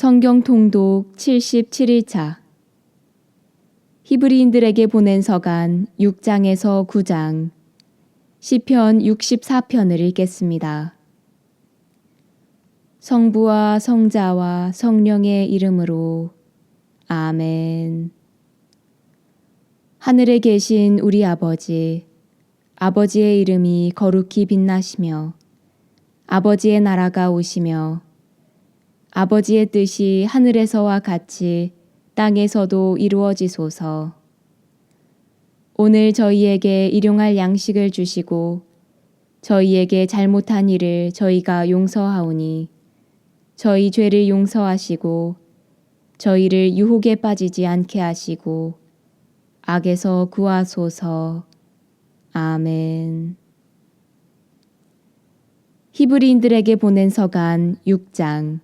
성경 통독 77일차 히브리인들에게 보낸 서간 6장에서 9장 시편 64편을 읽겠습니다. 성부와 성자와 성령의 이름으로 아멘. 하늘에 계신 우리 아버지, 아버지의 이름이 거룩히 빛나시며 아버지의 나라가 오시며 아버지의 뜻이 하늘에서와 같이 땅에서도 이루어지소서. 오늘 저희에게 일용할 양식을 주시고 저희에게 잘못한 일을 저희가 용서하오니 저희 죄를 용서하시고 저희를 유혹에 빠지지 않게 하시고 악에서 구하소서. 아멘. 히브리인들에게 보낸 서간 6장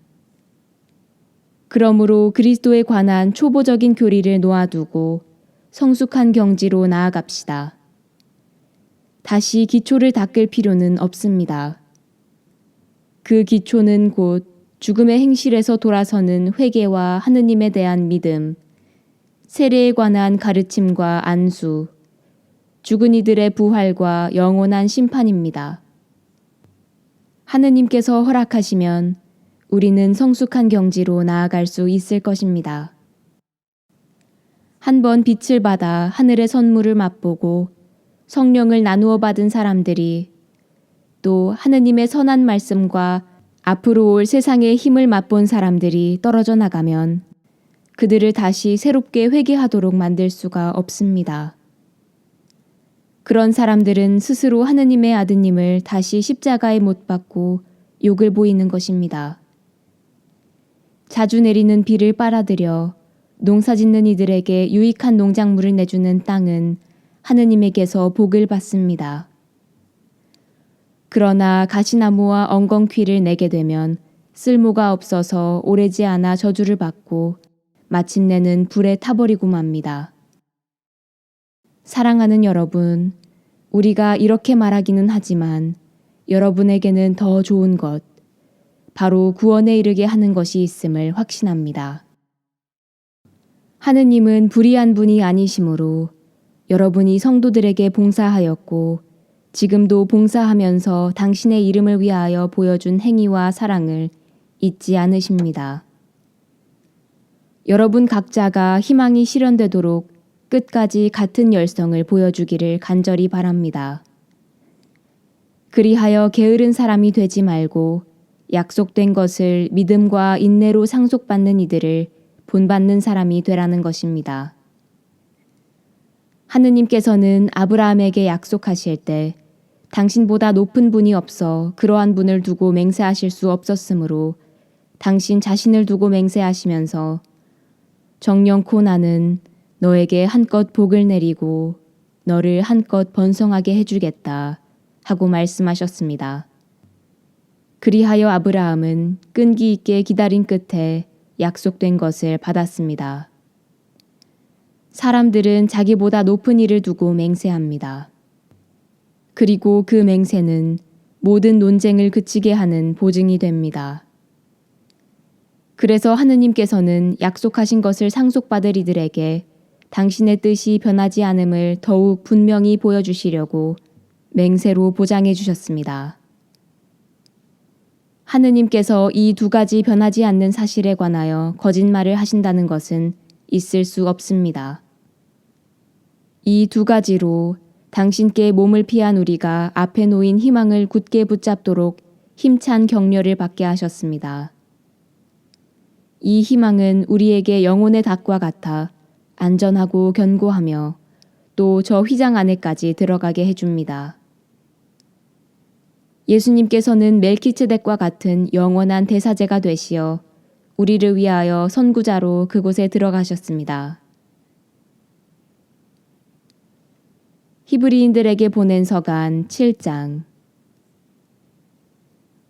그러므로 그리스도에 관한 초보적인 교리를 놓아두고 성숙한 경지로 나아갑시다. 다시 기초를 닦을 필요는 없습니다. 그 기초는 곧 죽음의 행실에서 돌아서는 회개와 하느님에 대한 믿음, 세례에 관한 가르침과 안수, 죽은 이들의 부활과 영원한 심판입니다. 하느님께서 허락하시면 우리는 성숙한 경지로 나아갈 수 있을 것입니다. 한 번 빛을 받아 하늘의 선물을 맛보고 성령을 나누어 받은 사람들이 또 하느님의 선한 말씀과 앞으로 올 세상의 힘을 맛본 사람들이 떨어져 나가면 그들을 다시 새롭게 회개하도록 만들 수가 없습니다. 그런 사람들은 스스로 하느님의 아드님을 다시 십자가에 못 박고 욕을 보이는 것입니다. 자주 내리는 비를 빨아들여 농사짓는 이들에게 유익한 농작물을 내주는 땅은 하느님에게서 복을 받습니다. 그러나 가시나무와 엉겅퀴를 내게 되면 쓸모가 없어서 오래지 않아 저주를 받고 마침내는 불에 타버리고 맙니다. 사랑하는 여러분, 우리가 이렇게 말하기는 하지만 여러분에게는 더 좋은 것, 바로 구원에 이르게 하는 것이 있음을 확신합니다. 하느님은 불의한 분이 아니시므로 여러분이 성도들에게 봉사하였고 지금도 봉사하면서 당신의 이름을 위하여 보여준 행위와 사랑을 잊지 않으십니다. 여러분 각자가 희망이 실현되도록 끝까지 같은 열성을 보여주기를 간절히 바랍니다. 그리하여 게으른 사람이 되지 말고 약속된 것을 믿음과 인내로 상속받는 이들을 본받는 사람이 되라는 것입니다. 하느님께서는 아브라함에게 약속하실 때 당신보다 높은 분이 없어 그러한 분을 두고 맹세하실 수 없었으므로 당신 자신을 두고 맹세하시면서 정령코 나는 너에게 한껏 복을 내리고 너를 한껏 번성하게 해주겠다 하고 말씀하셨습니다. 그리하여 아브라함은 끈기 있게 기다린 끝에 약속된 것을 받았습니다. 사람들은 자기보다 높은 이를 두고 맹세합니다. 그리고 그 맹세는 모든 논쟁을 그치게 하는 보증이 됩니다. 그래서 하느님께서는 약속하신 것을 상속받을 이들에게 당신의 뜻이 변하지 않음을 더욱 분명히 보여주시려고 맹세로 보장해 주셨습니다. 하느님께서 이 두 가지 변하지 않는 사실에 관하여 거짓말을 하신다는 것은 있을 수 없습니다. 이 두 가지로 당신께 몸을 피한 우리가 앞에 놓인 희망을 굳게 붙잡도록 힘찬 격려를 받게 하셨습니다. 이 희망은 우리에게 영혼의 닭과 같아 안전하고 견고하며 또 저 휘장 안에까지 들어가게 해줍니다. 예수님께서는 멜키ጼ덱과 같은 영원한 대사제가 되시어 우리를 위하여 선구자로 그곳에 들어가셨습니다. 히브리인들에게 보낸 서간 7장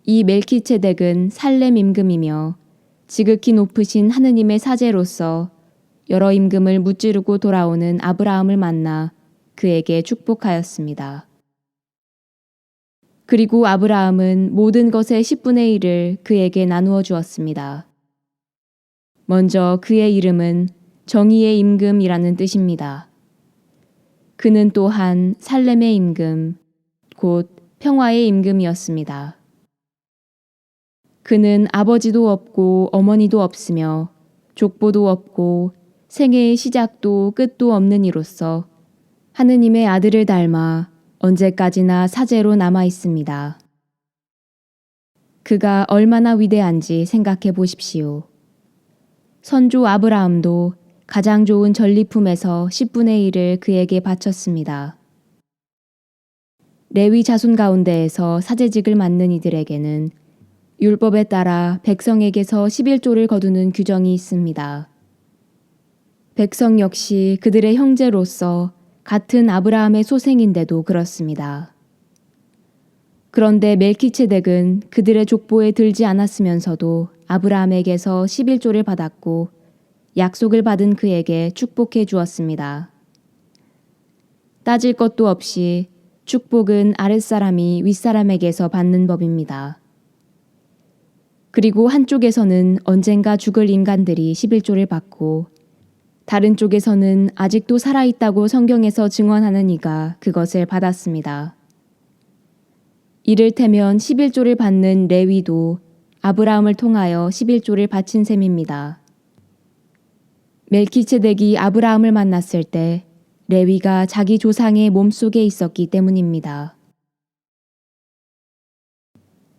이 멜키ጼ덱은 살렘 임금이며 지극히 높으신 하느님의 사제로서 여러 임금을 무찌르고 돌아오는 아브라함을 만나 그에게 축복하였습니다. 그리고 아브라함은 모든 것의 10분의 1을 그에게 나누어 주었습니다. 먼저 그의 이름은 정의의 임금이라는 뜻입니다. 그는 또한 살렘의 임금, 곧 평화의 임금이었습니다. 그는 아버지도 없고 어머니도 없으며 족보도 없고 생애의 시작도 끝도 없는 이로써 하느님의 아들을 닮아 언제까지나 사제로 남아 있습니다. 그가 얼마나 위대한지 생각해 보십시오. 선조 아브라함도 가장 좋은 전리품에서 10분의 1을 그에게 바쳤습니다. 레위 자손 가운데에서 사제직을 맡는 이들에게는 율법에 따라 백성에게서 11조를 거두는 규정이 있습니다. 백성 역시 그들의 형제로서 같은 아브라함의 소생인데도 그렇습니다. 그런데 멜키체덱은 그들의 족보에 들지 않았으면서도 아브라함에게서 11조를 받았고 약속을 받은 그에게 축복해 주었습니다. 따질 것도 없이 축복은 아랫사람이 윗사람에게서 받는 법입니다. 그리고 한쪽에서는 언젠가 죽을 인간들이 11조를 받고 다른 쪽에서는 아직도 살아있다고 성경에서 증언하는 이가 그것을 받았습니다. 이를테면 11조를 받는 레위도 아브라함을 통하여 11조를 바친 셈입니다. 멜키체덱이 아브라함을 만났을 때 레위가 자기 조상의 몸속에 있었기 때문입니다.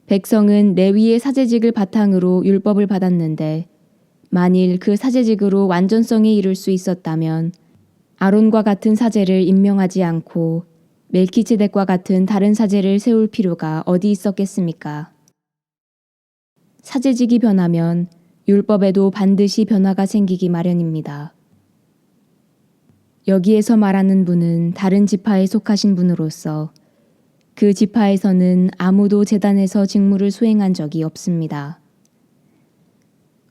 백성은 레위의 사제직을 바탕으로 율법을 받았는데 만일 그 사제직으로 완전성에 이를 수 있었다면 아론과 같은 사제를 임명하지 않고 멜키체덱과 같은 다른 사제를 세울 필요가 어디 있었겠습니까? 사제직이 변하면 율법에도 반드시 변화가 생기기 마련입니다. 여기에서 말하는 분은 다른 지파에 속하신 분으로서 그 지파에서는 아무도 제단에서 직무를 수행한 적이 없습니다.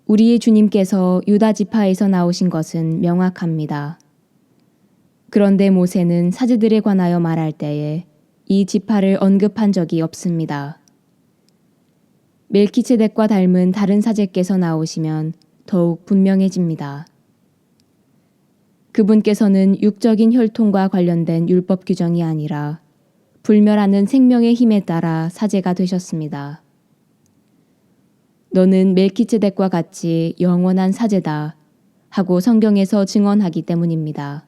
우리의 주님께서 유다 지파에서 나오신 것은 명확합니다. 그런데 모세는 사제들에 관하여 말할 때에 이 지파를 언급한 적이 없습니다. 멜키체덱과 닮은 다른 사제께서 나오시면 더욱 분명해집니다. 그분께서는 육적인 혈통과 관련된 율법 규정이 아니라 불멸하는 생명의 힘에 따라 사제가 되셨습니다. 너는 멜키체덱과 같이 영원한 사제다 하고 성경에서 증언하기 때문입니다.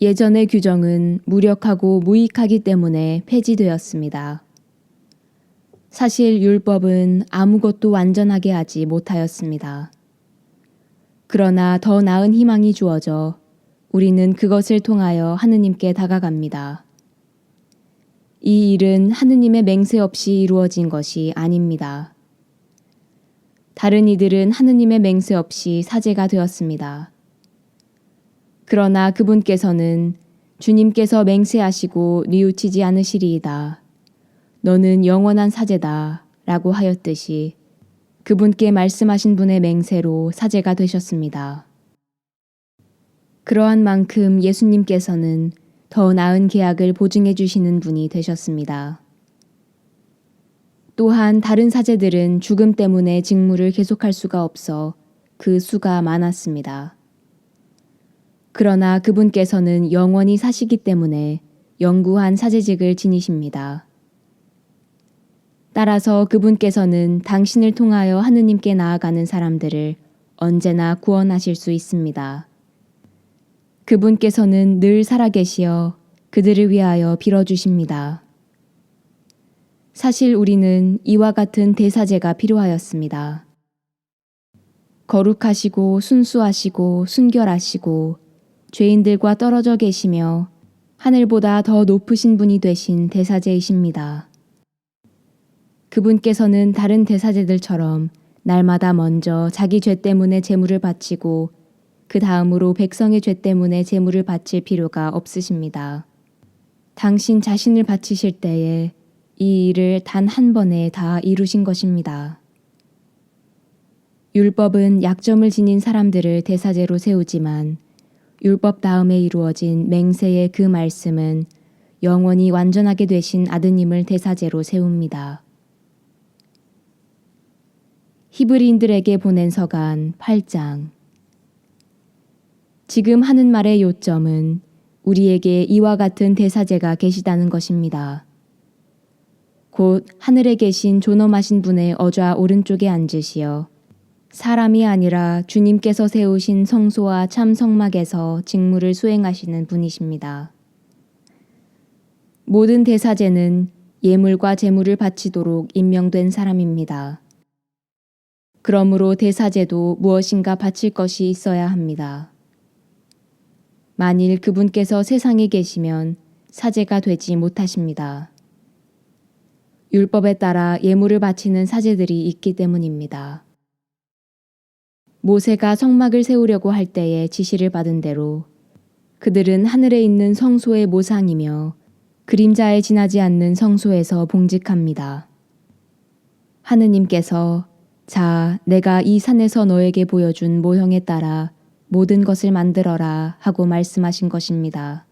예전의 규정은 무력하고 무익하기 때문에 폐지되었습니다. 사실 율법은 아무것도 완전하게 하지 못하였습니다. 그러나 더 나은 희망이 주어져 우리는 그것을 통하여 하느님께 다가갑니다. 이 일은 하느님의 맹세 없이 이루어진 것이 아닙니다. 다른 이들은 하느님의 맹세 없이 사제가 되었습니다. 그러나 그분께서는 주님께서 맹세하시고 뉘우치지 않으시리이다. 너는 영원한 사제다 라고 하였듯이 그분께 말씀하신 분의 맹세로 사제가 되셨습니다. 그러한 만큼 예수님께서는 더 나은 계약을 보증해 주시는 분이 되셨습니다. 또한 다른 사제들은 죽음 때문에 직무를 계속할 수가 없어 그 수가 많았습니다. 그러나 그분께서는 영원히 사시기 때문에 영구한 사제직을 지니십니다. 따라서 그분께서는 당신을 통하여 하느님께 나아가는 사람들을 언제나 구원하실 수 있습니다. 그분께서는 늘 살아계시어 그들을 위하여 빌어주십니다. 사실 우리는 이와 같은 대사제가 필요하였습니다. 거룩하시고 순수하시고 순결하시고 죄인들과 떨어져 계시며 하늘보다 더 높으신 분이 되신 대사제이십니다. 그분께서는 다른 대사제들처럼 날마다 먼저 자기 죄 때문에 제물을 바치고 그 다음으로 백성의 죄 때문에 제물을 바칠 필요가 없으십니다. 당신 자신을 바치실 때에 이 일을 단 한 번에 다 이루신 것입니다. 율법은 약점을 지닌 사람들을 대사제로 세우지만 율법 다음에 이루어진 맹세의 그 말씀은 영원히 완전하게 되신 아드님을 대사제로 세웁니다. 히브리인들에게 보낸 서간 8장. 지금 하는 말의 요점은 우리에게 이와 같은 대사제가 계시다는 것입니다. 곧 하늘에 계신 존엄하신 분의 어좌 오른쪽에 앉으시어 사람이 아니라 주님께서 세우신 성소와 참 성막에서 직무를 수행하시는 분이십니다. 모든 대사제는 예물과 제물을 바치도록 임명된 사람입니다. 그러므로 대사제도 무엇인가 바칠 것이 있어야 합니다. 만일 그분께서 세상에 계시면 사제가 되지 못하십니다. 율법에 따라 예물을 바치는 사제들이 있기 때문입니다. 모세가 성막을 세우려고 할 때에 지시를 받은 대로 그들은 하늘에 있는 성소의 모상이며 그림자에 지나지 않는 성소에서 봉직합니다. 하느님께서 자, 내가 이 산에서 너에게 보여준 모형에 따라 모든 것을 만들어라 하고 말씀하신 것입니다.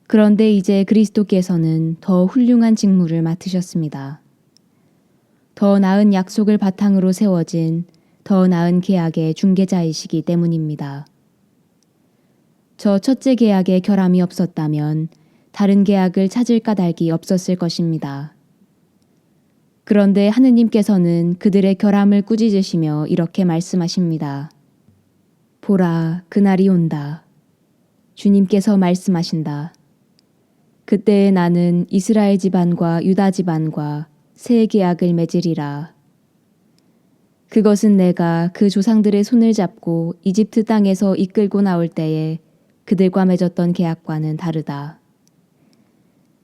그런데 이제 그리스도께서는 더 훌륭한 직무를 맡으셨습니다. 더 나은 약속을 바탕으로 세워진 더 나은 계약의 중개자이시기 때문입니다. 저 첫째 계약에 결함이 없었다면 다른 계약을 찾을 까닭이 없었을 것입니다. 그런데 하느님께서는 그들의 결함을 꾸짖으시며 이렇게 말씀하십니다. 보라, 그날이 온다. 주님께서 말씀하신다. 그때에 나는 이스라엘 집안과 유다 집안과 새 계약을 맺으리라. 그것은 내가 그 조상들의 손을 잡고 이집트 땅에서 이끌고 나올 때에 그들과 맺었던 계약과는 다르다.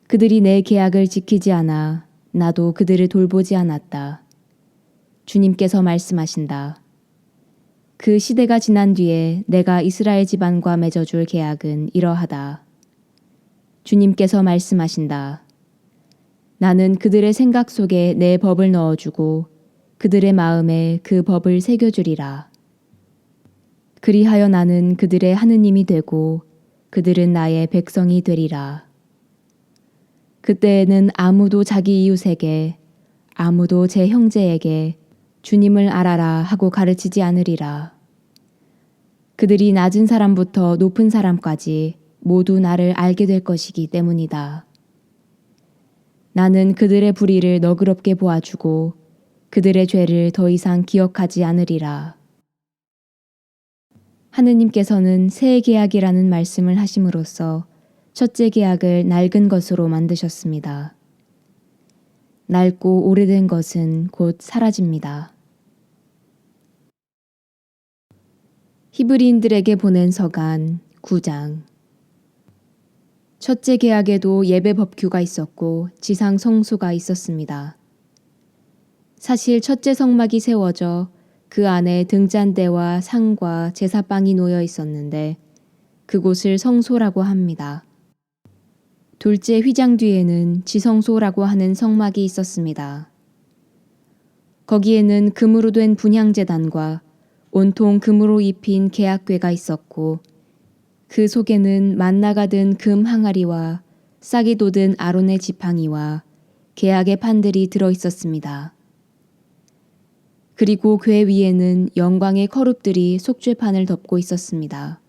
그들이 내 계약을 지키지 않아 나도 그들을 돌보지 않았다. 주님께서 말씀하신다. 그 시대가 지난 뒤에 내가 이스라엘 집안과 맺어줄 계약은 이러하다. 주님께서 말씀하신다. 나는 그들의 생각 속에 내 법을 넣어주고 그들의 마음에 그 법을 새겨주리라. 그리하여 나는 그들의 하느님이 되고 그들은 나의 백성이 되리라. 그때에는 아무도 자기 이웃에게 아무도 제 형제에게 주님을 알아라 하고 가르치지 않으리라. 그들이 낮은 사람부터 높은 사람까지 모두 나를 알게 될 것이기 때문이다. 나는 그들의 불의를 너그럽게 보아주고 그들의 죄를 더 이상 기억하지 않으리라. 하느님께서는 새 계약이라는 말씀을 하심으로써 첫째 계약을 낡은 것으로 만드셨습니다. 낡고 오래된 것은 곧 사라집니다. 히브리인들에게 보낸 서간 9장. 첫째 계약에도 예배 법규가 있었고 지상 성소가 있었습니다. 사실 첫째 성막이 세워져 그 안에 등잔대와 상과 제사방이 놓여 있었는데 그곳을 성소라고 합니다. 둘째 휘장 뒤에는 지성소라고 하는 성막이 있었습니다. 거기에는 금으로 된 분향제단과 온통 금으로 입힌 계약궤가 있었고 그 속에는 만나가 든 금 항아리와 싹이 돋은 아론의 지팡이와 계약의 판들이 들어 있었습니다. 그리고 궤 위에는 영광의 커룹들이 속죄판을 덮고 있었습니다.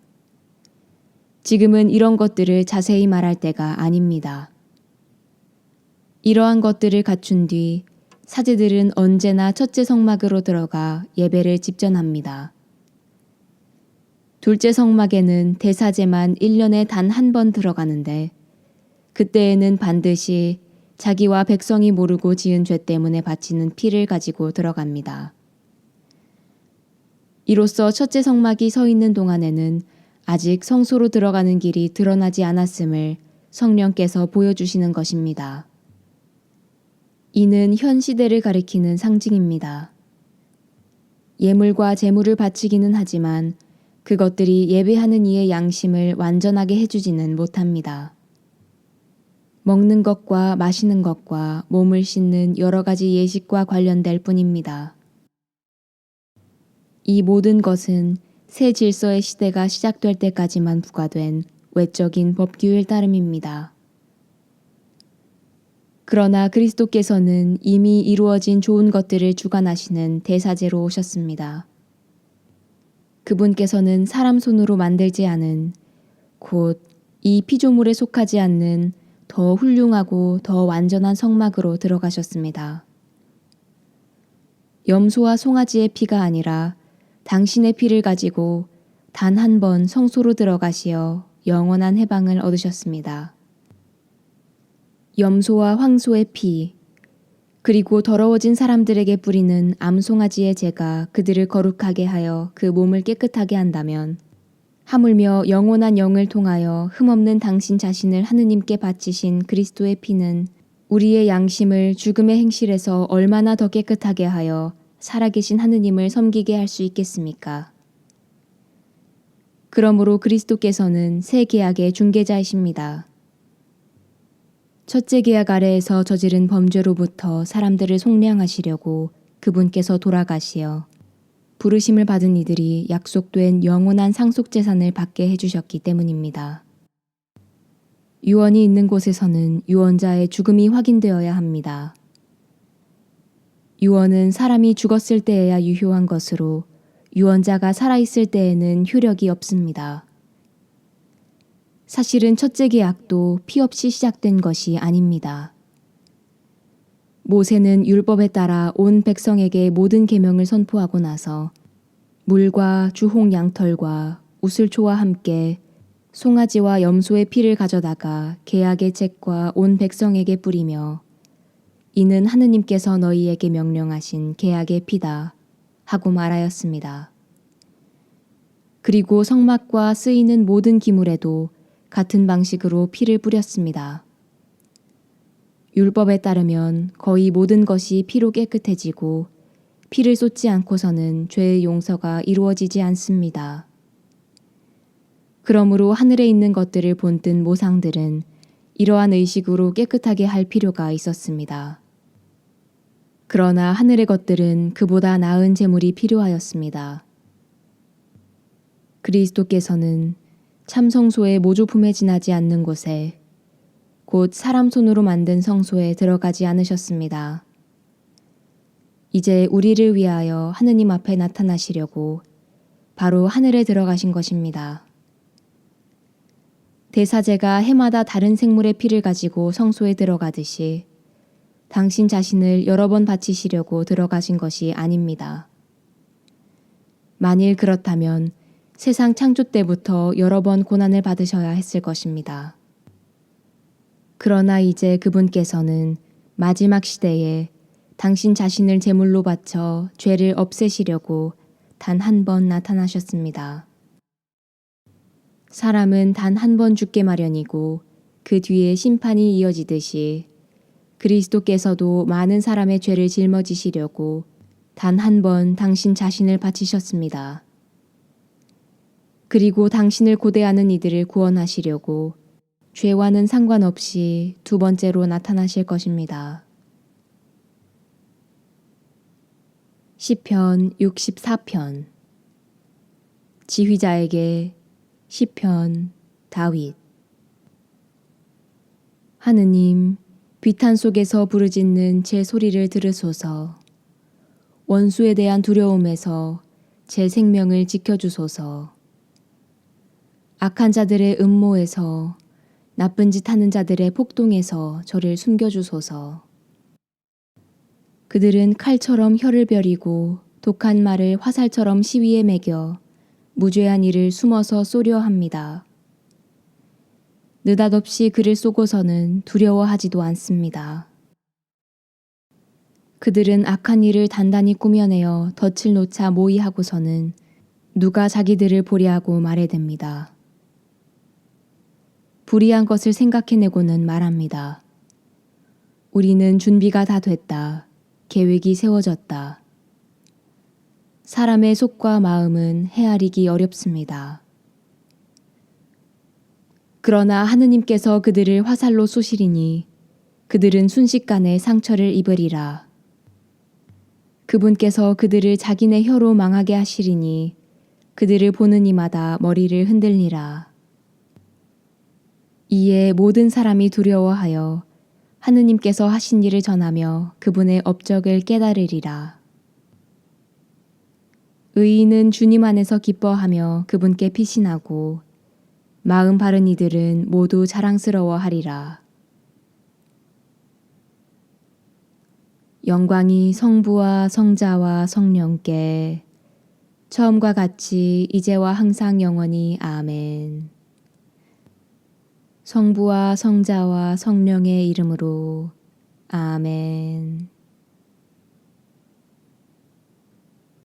지금은 이런 것들을 자세히 말할 때가 아닙니다. 이러한 것들을 갖춘 뒤 사제들은 언제나 첫째 성막으로 들어가 예배를 집전합니다. 둘째 성막에는 대사제만 1년에 단 한 번 들어가는데 그때에는 반드시 자기와 백성이 모르고 지은 죄 때문에 바치는 피를 가지고 들어갑니다. 이로써 첫째 성막이 서 있는 동안에는 아직 성소로 들어가는 길이 드러나지 않았음을 성령께서 보여주시는 것입니다. 이는 현 시대를 가리키는 상징입니다. 예물과 제물을 바치기는 하지만 그것들이 예배하는 이의 양심을 완전하게 해주지는 못합니다. 먹는 것과 마시는 것과 몸을 씻는 여러 가지 예식과 관련될 뿐입니다. 이 모든 것은 새 질서의 시대가 시작될 때까지만 부과된 외적인 법규일 따름입니다. 그러나 그리스도께서는 이미 이루어진 좋은 것들을 주관하시는 대사제로 오셨습니다. 그분께서는 사람 손으로 만들지 않은, 곧 이 피조물에 속하지 않는 더 훌륭하고 더 완전한 성막으로 들어가셨습니다. 염소와 송아지의 피가 아니라 당신의 피를 가지고 단 한 번 성소로 들어가시어 영원한 해방을 얻으셨습니다. 염소와 황소의 피, 그리고 더러워진 사람들에게 뿌리는 암송아지의 재가 그들을 거룩하게 하여 그 몸을 깨끗하게 한다면, 하물며 영원한 영을 통하여 흠없는 당신 자신을 하느님께 바치신 그리스도의 피는 우리의 양심을 죽음의 행실에서 얼마나 더 깨끗하게 하여 살아계신 하느님을 섬기게 할 수 있겠습니까? 그러므로 그리스도께서는 새 계약의 중개자이십니다. 첫째 계약 아래에서 저지른 범죄로부터 사람들을 속량하시려고 그분께서 돌아가시어 부르심을 받은 이들이 약속된 영원한 상속재산을 받게 해주셨기 때문입니다. 유언이 있는 곳에서는 유언자의 죽음이 확인되어야 합니다. 유언은 사람이 죽었을 때에야 유효한 것으로 유언자가 살아있을 때에는 효력이 없습니다. 사실은 첫째 계약도 피 없이 시작된 것이 아닙니다. 모세는 율법에 따라 온 백성에게 모든 계명을 선포하고 나서 물과 주홍 양털과 우슬초와 함께 송아지와 염소의 피를 가져다가 계약의 책과 온 백성에게 뿌리며 이는 하느님께서 너희에게 명령하신 계약의 피다 하고 말하였습니다. 그리고 성막과 쓰이는 모든 기물에도 같은 방식으로 피를 뿌렸습니다. 율법에 따르면 거의 모든 것이 피로 깨끗해지고 피를 쏟지 않고서는 죄의 용서가 이루어지지 않습니다. 그러므로 하늘에 있는 것들을 본뜬 모상들은 이러한 의식으로 깨끗하게 할 필요가 있었습니다. 그러나 하늘의 것들은 그보다 나은 제물이 필요하였습니다. 그리스도께서는 참성소의 모조품에 지나지 않는 곳에 곧 사람 손으로 만든 성소에 들어가지 않으셨습니다. 이제 우리를 위하여 하느님 앞에 나타나시려고 바로 하늘에 들어가신 것입니다. 대사제가 해마다 다른 생물의 피를 가지고 성소에 들어가듯이 당신 자신을 여러 번 바치시려고 들어가신 것이 아닙니다. 만일 그렇다면 세상 창조 때부터 여러 번 고난을 받으셔야 했을 것입니다. 그러나 이제 그분께서는 마지막 시대에 당신 자신을 제물로 바쳐 죄를 없애시려고 단 한 번 나타나셨습니다. 사람은 단 한 번 죽게 마련이고 그 뒤에 심판이 이어지듯이 그리스도께서도 많은 사람의 죄를 짊어지시려고 단 한 번 당신 자신을 바치셨습니다. 그리고 당신을 고대하는 이들을 구원하시려고 죄와는 상관없이 두 번째로 나타나실 것입니다. 시편 64편. 지휘자에게 시편 다윗. 하느님, 비탄 속에서 부르짖는 제 소리를 들으소서. 원수에 대한 두려움에서 제 생명을 지켜주소서. 악한 자들의 음모에서, 나쁜 짓 하는 자들의 폭동에서 저를 숨겨주소서. 그들은 칼처럼 혀를 벼리고 독한 말을 화살처럼 시위에 매겨 무죄한 이를 숨어서 쏘려 합니다. 느닷없이 그를 쏘고서는 두려워하지도 않습니다. 그들은 악한 일을 단단히 꾸며내어 덫을 놓자 모의하고서는 누가 자기들을 보랴하고 말해댑니다. 불의한 것을 생각해내고는 말합니다. 우리는 준비가 다 됐다. 계획이 세워졌다. 사람의 속과 마음은 헤아리기 어렵습니다. 그러나 하느님께서 그들을 화살로 쏘시리니 그들은 순식간에 상처를 입으리라. 그분께서 그들을 자기네 혀로 망하게 하시리니 그들을 보는 이마다 머리를 흔들리라. 이에 모든 사람이 두려워하여 하느님께서 하신 일을 전하며 그분의 업적을 깨달으리라. 의인은 주님 안에서 기뻐하며 그분께 피신하고 마음 바른 이들은 모두 자랑스러워하리라. 영광이 성부와 성자와 성령께 처음과 같이 이제와 항상 영원히 아멘. 성부와 성자와 성령의 이름으로 아멘.